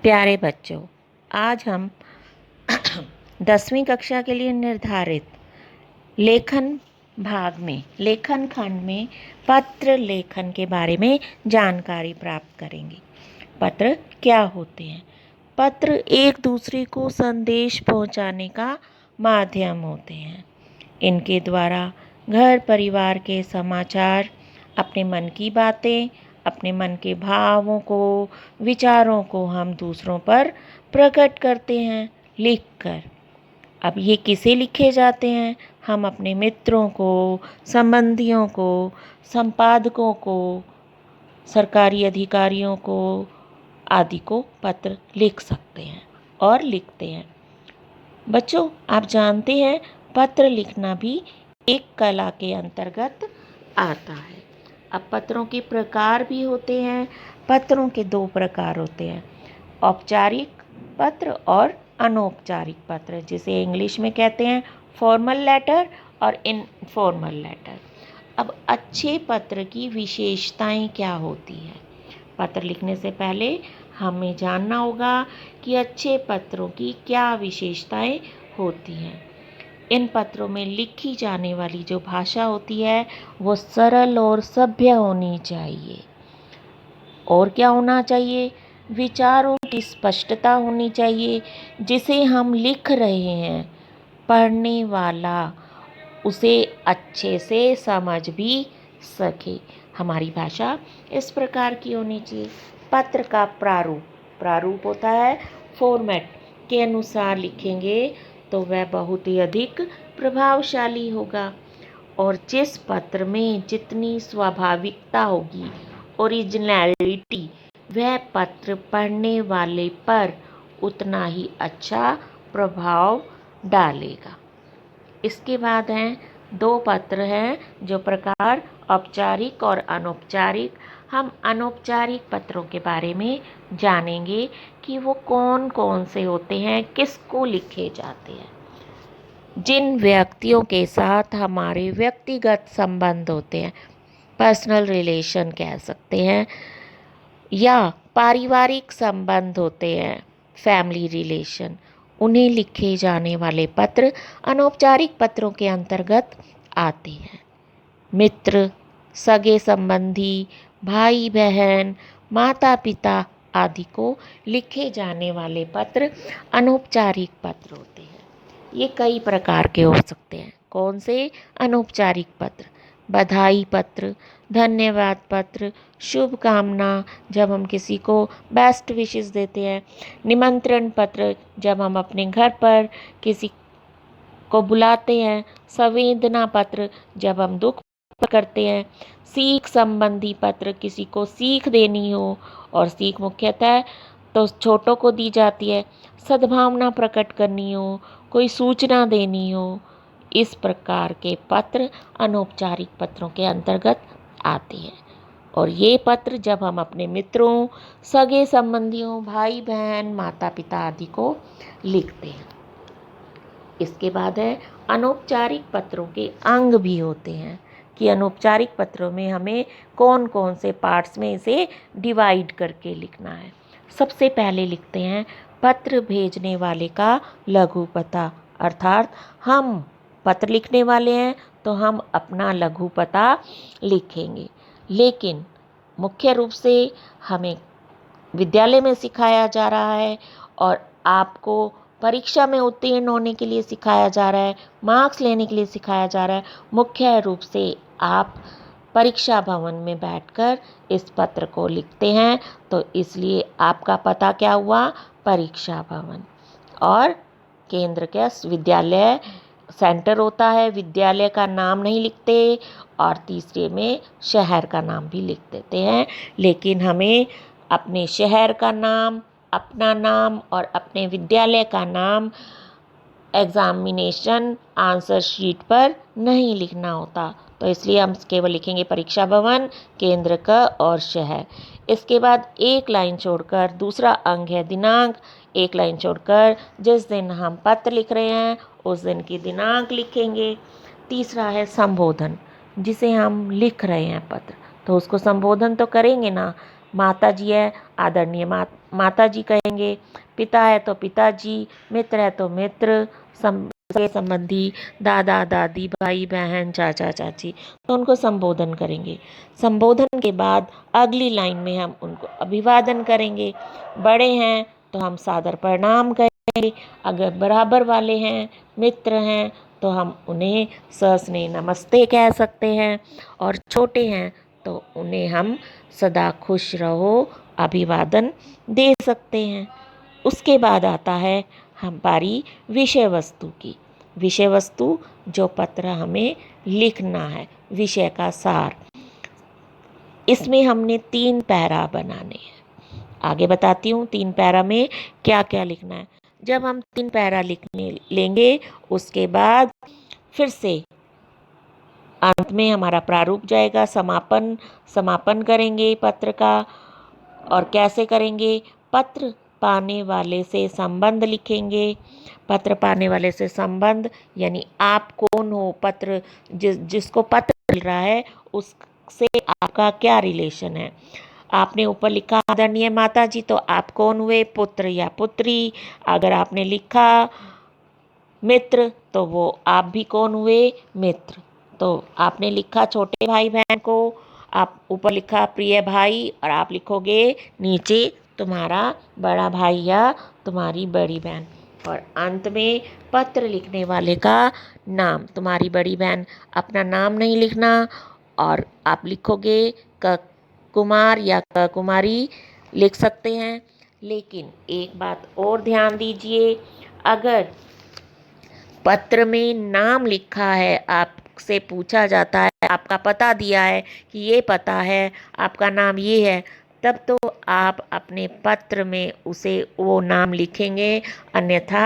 प्यारे बच्चों, आज हम 10वीं कक्षा के लिए निर्धारित लेखन खंड में पत्र लेखन के बारे में जानकारी प्राप्त करेंगे। पत्र क्या होते हैं? पत्र एक दूसरे को संदेश पहुंचाने का माध्यम होते हैं। इनके द्वारा घर परिवार के समाचार, अपने मन की बातें, अपने मन के भावों को, विचारों को हम दूसरों पर प्रकट करते हैं लिखकर। अब ये किसे लिखे जाते हैं? हम अपने मित्रों को, संबंधियों को, संपादकों को, सरकारी अधिकारियों को आदि को पत्र लिख सकते हैं और लिखते हैं। बच्चों, आप जानते हैं पत्र लिखना भी एक कला के अंतर्गत आता है। अब पत्रों के प्रकार भी होते हैं। पत्रों के 2 प्रकार होते हैं, औपचारिक पत्र और अनौपचारिक पत्र, जिसे इंग्लिश में कहते हैं फॉर्मल लेटर और इनफॉर्मल लेटर। अब अच्छे पत्र की विशेषताएं क्या होती है? पत्र लिखने से पहले हमें जानना होगा कि अच्छे पत्रों की क्या विशेषताएं होती हैं। इन पत्रों में लिखी जाने वाली जो भाषा होती है वो सरल और सभ्य होनी चाहिए। और क्या होना चाहिए? विचारों की स्पष्टता होनी चाहिए। जिसे हम लिख रहे हैं, पढ़ने वाला उसे अच्छे से समझ भी सके। हमारी भाषा इस प्रकार की होनी चाहिए। पत्र का प्रारूप होता है, फॉर्मेट के अनुसार लिखेंगे तो वह बहुत ही अधिक प्रभावशाली होगा। और जिस पत्र में जितनी स्वाभाविकता होगी, ओरिजिनलिटी, वह पत्र पढ़ने वाले पर उतना ही अच्छा प्रभाव डालेगा। इसके बाद हैं 2 पत्र हैं जो प्रकार औपचारिक और अनौपचारिक। हम अनौपचारिक पत्रों के बारे में जानेंगे कि वो कौन कौन से होते हैं, किसको लिखे जाते हैं। जिन व्यक्तियों के साथ हमारे व्यक्तिगत संबंध होते हैं, पर्सनल रिलेशन कह सकते हैं, या पारिवारिक संबंध होते हैं, फैमिली रिलेशन, उन्हें लिखे जाने वाले पत्र अनौपचारिक पत्रों के अंतर्गत आते हैं। मित्र, सगे संबंधी, भाई बहन, माता पिता आदि को लिखे जाने वाले पत्र अनौपचारिक पत्र होते हैं। ये कई प्रकार के हो सकते हैं। कौन से? अनौपचारिक पत्र, बधाई पत्र, धन्यवाद पत्र, शुभकामना, जब हम किसी को बेस्ट विशेस देते हैं, निमंत्रण पत्र, जब हम अपने घर पर किसी को बुलाते हैं, संवेदना पत्र, जब हम दुख करते हैं, सीख संबंधी पत्र, किसी को सीख देनी हो, और सीख मुख्यतः तो छोटों को दी जाती है, सद्भावना प्रकट करनी हो, कोई सूचना देनी हो। इस प्रकार के पत्र अनौपचारिक पत्रों के अंतर्गत आते हैं। और ये पत्र जब हम अपने मित्रों, सगे संबंधियों, भाई बहन, माता पिता आदि को लिखते हैं। इसके बाद है अनौपचारिक पत्रों के अंग भी होते हैं कि अनौपचारिक पत्रों में हमें कौन कौन से पार्ट्स में इसे डिवाइड करके लिखना है। सबसे पहले लिखते हैं पत्र भेजने वाले का लघु पता, अर्थात हम पत्र लिखने वाले हैं तो हम अपना लघु पता लिखेंगे। लेकिन मुख्य रूप से हमें विद्यालय में सिखाया जा रहा है और आपको परीक्षा में उत्तीर्ण होने के लिए सिखाया जा रहा है, मार्क्स लेने के लिए सिखाया जा रहा है। मुख्य रूप से आप परीक्षा भवन में बैठकर इस पत्र को लिखते हैं, तो इसलिए आपका पता क्या हुआ? परीक्षा भवन। और केंद्र का विद्यालय सेंटर होता है, विद्यालय का नाम नहीं लिखते, और तीसरे में शहर का नाम भी लिख देते हैं। लेकिन हमें अपने शहर का नाम, अपना नाम और अपने विद्यालय का नाम एग्जामिनेशन आंसर शीट पर नहीं लिखना होता, तो इसलिए हम केवल लिखेंगे परीक्षा भवन, केंद्र का और शहर। इसके बाद एक लाइन छोड़कर दूसरा अंग है दिनांक। एक लाइन छोड़कर जिस दिन हम पत्र लिख रहे हैं उस दिन की दिनांक लिखेंगे। तीसरा है संबोधन, जिसे हम लिख रहे हैं पत्र, तो उसको संबोधन तो करेंगे ना। माता जी है, आदरणीय माता जी कहेंगे, पिता है तो पिताजी, मित्र है तो मित्र, सगे संबंधी, दादा दादी, भाई बहन, चाचा चाची, तो उनको संबोधन करेंगे। संबोधन के बाद अगली लाइन में हम उनको अभिवादन करेंगे। बड़े हैं तो हम सादर प्रणाम करेंगे, अगर बराबर वाले हैं, मित्र हैं, तो हम उन्हें सस्नेह नमस्ते कह सकते हैं, और छोटे हैं तो उन्हें हम सदा खुश रहो अभिवादन दे सकते हैं। उसके बाद आता है हमारी विषय वस्तु की। विषय वस्तु जो पत्र हमें लिखना है, विषय का सार। इसमें हमने 3 पैरा बनाने हैं। आगे बताती हूँ 3 पैरा में क्या क्या लिखना है। जब हम 3 पैरा लिखने लेंगे, उसके बाद फिर से अंत में हमारा प्रारूप जाएगा, समापन करेंगे पत्र का। और कैसे करेंगे? पत्र पाने वाले से संबंध लिखेंगे। पत्र पाने वाले से संबंध यानी आप कौन हो, पत्र जिसको पत्र मिल रहा है उससे आपका क्या रिलेशन है। आपने ऊपर लिखा आदरणीय माता जी, तो आप कौन हुए? पुत्र या पुत्री। अगर आपने लिखा मित्र, तो वो आप भी कौन हुए? मित्र। तो आपने लिखा छोटे भाई बहन को, आप ऊपर लिखा प्रिय भाई, और आप लिखोगे नीचे तुम्हारा बड़ा भाई या तुम्हारी बड़ी बहन। और अंत में पत्र लिखने वाले का नाम। तुम्हारी बड़ी बहन अपना नाम नहीं लिखना, और आप लिखोगे क कुमार या क कुमारी लिख सकते हैं। लेकिन एक बात और ध्यान दीजिए, अगर पत्र में नाम लिखा है, आपसे पूछा जाता है, आपका पता दिया है कि ये पता है, आपका नाम ये है, तब तो आप अपने पत्र में उसे वो नाम लिखेंगे, अन्यथा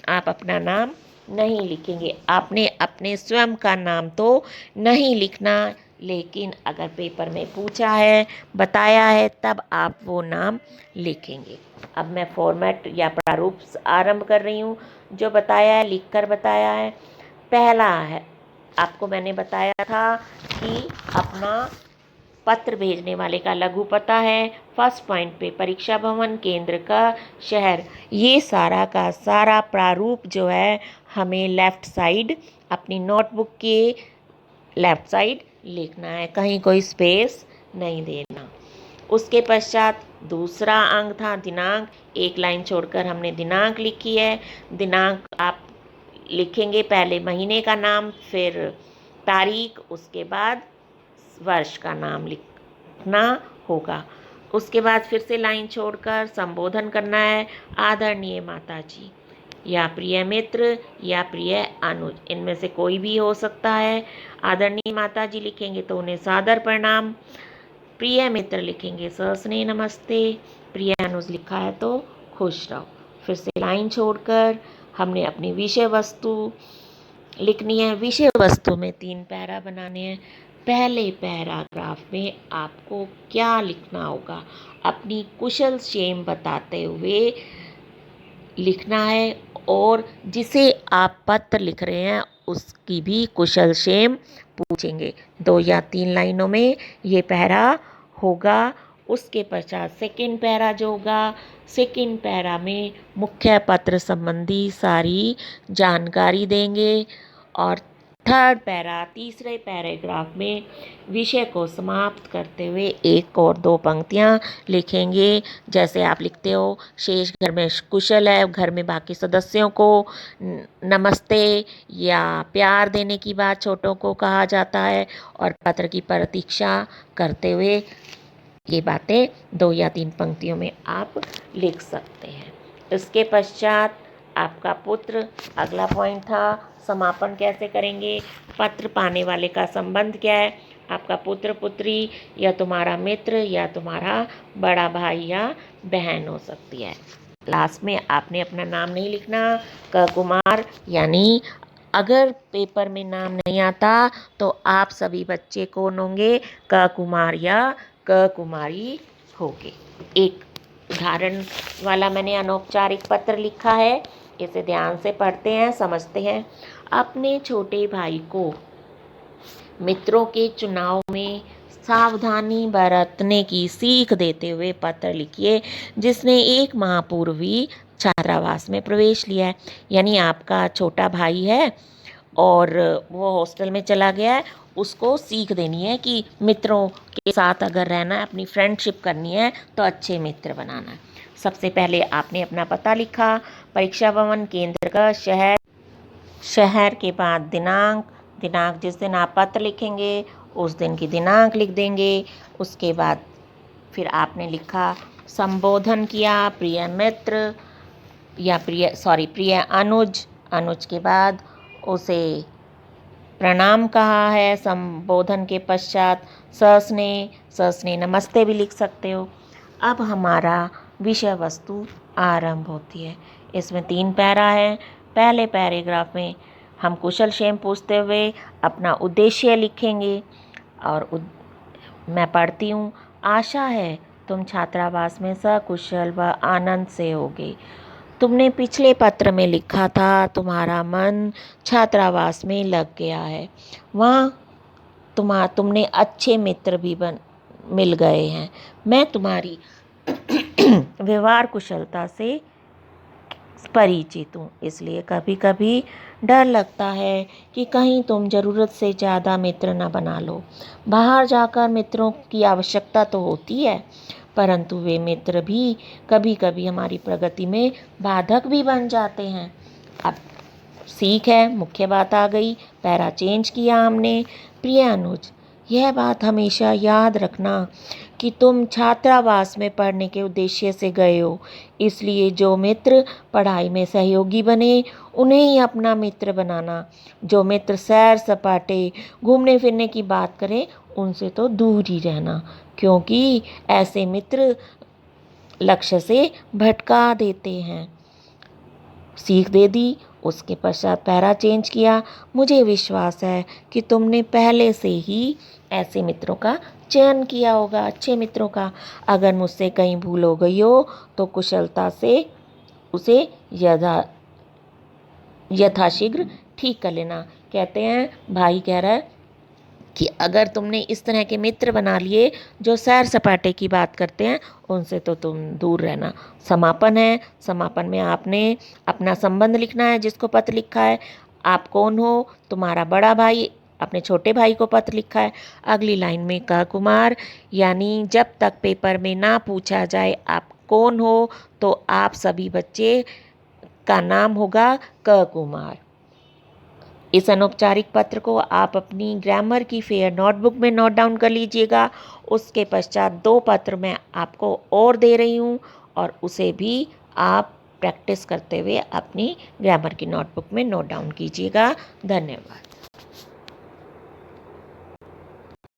आप अपना नाम नहीं लिखेंगे। आपने अपने स्वयं का नाम तो नहीं लिखना, लेकिन अगर पेपर में पूछा है, बताया है, तब आप वो नाम लिखेंगे। अब मैं फॉर्मेट या प्रारूप आरंभ कर रही हूँ। जो बताया है लिखकर बताया है। पहला है, आपको मैंने बताया था कि अपना पत्र भेजने वाले का लघु पता है, फर्स्ट पॉइंट पे परीक्षा भवन, केंद्र का शहर। ये सारा का सारा प्रारूप जो है हमें लेफ़्ट साइड अपनी नोटबुक के लेफ़्ट साइड लिखना है, कहीं कोई स्पेस नहीं देना। उसके पश्चात दूसरा अंक था दिनांक। एक लाइन छोड़कर हमने दिनांक लिखी है। दिनांक आप लिखेंगे पहले महीने का नाम, फिर तारीख, उसके बाद वर्ष का नाम लिखना होगा। उसके बाद फिर से लाइन छोड़कर संबोधन करना है, आदरणीय माता जी या प्रिय मित्र या प्रिय अनुज, इनमें से कोई भी हो सकता है। आदरणीय माता जी लिखेंगे तो उन्हें सादर प्रणाम, प्रिय मित्र लिखेंगे सस्नेह नमस्ते, प्रिय अनुज लिखा है तो खुश रहो। फिर से लाइन छोड़कर हमने अपनी विषय वस्तु लिखनी है। विषय वस्तु में 3 पैरा बनाने हैं। पहले पैराग्राफ में आपको क्या लिखना होगा? अपनी कुशल क्षेम बताते हुए लिखना है, और जिसे आप पत्र लिख रहे हैं उसकी भी कुशल क्षेम पूछेंगे। 2 या 3 लाइनों में ये पैरा होगा। उसके पश्चात सेकंड पैरा जो होगा, सेकंड पैरा में मुख्य पत्र संबंधी सारी जानकारी देंगे, और थर्ड पैरा तीसरे पैराग्राफ में विषय को समाप्त करते हुए 1 और 2 पंक्तियाँ लिखेंगे। जैसे आप लिखते हो, शेष घर में कुशल है, घर में बाकी सदस्यों को नमस्ते या प्यार देने की बात छोटों को कहा जाता है, और पत्र की प्रतीक्षा करते हुए ये बातें 2 या 3 पंक्तियों में आप लिख सकते हैं। इसके पश्चात आपका पुत्र, अगला पॉइंट था समापन कैसे करेंगे। पत्र पाने वाले का संबंध क्या है? आपका पुत्र पुत्री या तुम्हारा मित्र या तुम्हारा बड़ा भाई या बहन हो सकती है। लास्ट में आपने अपना नाम नहीं लिखना। क कुमार यानी अगर पेपर में नाम नहीं आता तो आप सभी बच्चे कौन होंगे? क कुमार या क कुमारी होंगे। एक उदाहरण वाला मैंने अनौपचारिक पत्र लिखा है, इसे ध्यान से पढ़ते हैं, समझते हैं। अपने छोटे भाई को मित्रों के चुनाव में सावधानी बरतने की सीख देते हुए पत्र लिखिए जिसने 1 माह पूर्व ही छात्रावास में प्रवेश लिया है। यानी आपका छोटा भाई है और वो हॉस्टल में चला गया है, उसको सीख देनी है कि मित्रों के साथ अगर रहना है, अपनी फ्रेंडशिप करनी है तो अच्छे मित्र बनाना है। सबसे पहले आपने अपना पता लिखा, परीक्षा भवन केंद्र का शहर के बाद दिनांक जिस दिन आप पत्र लिखेंगे उस दिन की दिनांक लिख देंगे। उसके बाद फिर आपने लिखा, संबोधन किया प्रिय मित्र या प्रिय अनुज के बाद उसे प्रणाम कहा है। संबोधन के पश्चात सस्ने नमस्ते भी लिख सकते हो। अब हमारा विषय वस्तु आरंभ होती है। इसमें 3 पैरा है। पहले पैराग्राफ में हम कुशल क्षेम पूछते हुए अपना उद्देश्य लिखेंगे और मैं पढ़ती हूँ। आशा है तुम छात्रावास में सकुशल व आनंद से होगे। तुमने पिछले पत्र में लिखा था तुम्हारा मन छात्रावास में लग गया है, वहाँ तुमने अच्छे मित्र भी मिल गए हैं। मैं तुम्हारी व्यवहार कुशलता से परिचित हूँ, इसलिए कभी कभी डर लगता है कि कहीं तुम ज़रूरत से ज़्यादा मित्र न बना लो। बाहर जाकर मित्रों की आवश्यकता तो होती है, परंतु वे मित्र भी कभी कभी हमारी प्रगति में बाधक भी बन जाते हैं। अब सीख है, मुख्य बात आ गई, पैरा चेंज किया हमने। प्रिय अनुज, यह बात हमेशा याद रखना कि तुम छात्रावास में पढ़ने के उद्देश्य से गए हो, इसलिए जो मित्र पढ़ाई में सहयोगी बने उन्हें ही अपना मित्र बनाना। जो मित्र सैर सपाटे घूमने फिरने की बात करें उनसे तो दूर ही रहना, क्योंकि ऐसे मित्र लक्ष्य से भटका देते हैं। सीख दे दी। उसके पश्चात पैरा चेंज किया। मुझे विश्वास है कि तुमने पहले से ही ऐसे मित्रों का चयन किया होगा, अच्छे मित्रों का। अगर मुझसे कहीं भूल हो गई हो तो कुशलता से उसे यथाशीघ्र ठीक कर लेना। कहते हैं, भाई कह रहा है कि अगर तुमने इस तरह के मित्र बना लिए जो सैर सपाटे की बात करते हैं, उनसे तो तुम दूर रहना। समापन है। समापन में आपने अपना संबंध लिखना है, जिसको पत्र लिखा है। आप कौन हो? तुम्हारा बड़ा भाई अपने छोटे भाई को पत्र लिखा है। अगली लाइन में क कुमार, यानी जब तक पेपर में ना पूछा जाए आप कौन हो, तो आप सभी बच्चे का नाम होगा क कुमार। इस अनौपचारिक पत्र को आप अपनी ग्रामर की फेयर नोटबुक में नोट डाउन कर लीजिएगा। उसके पश्चात 2 पत्र मैं आपको और दे रही हूँ और उसे भी आप प्रैक्टिस करते हुए अपनी ग्रामर की नोटबुक में नोट डाउन कीजिएगा। धन्यवाद।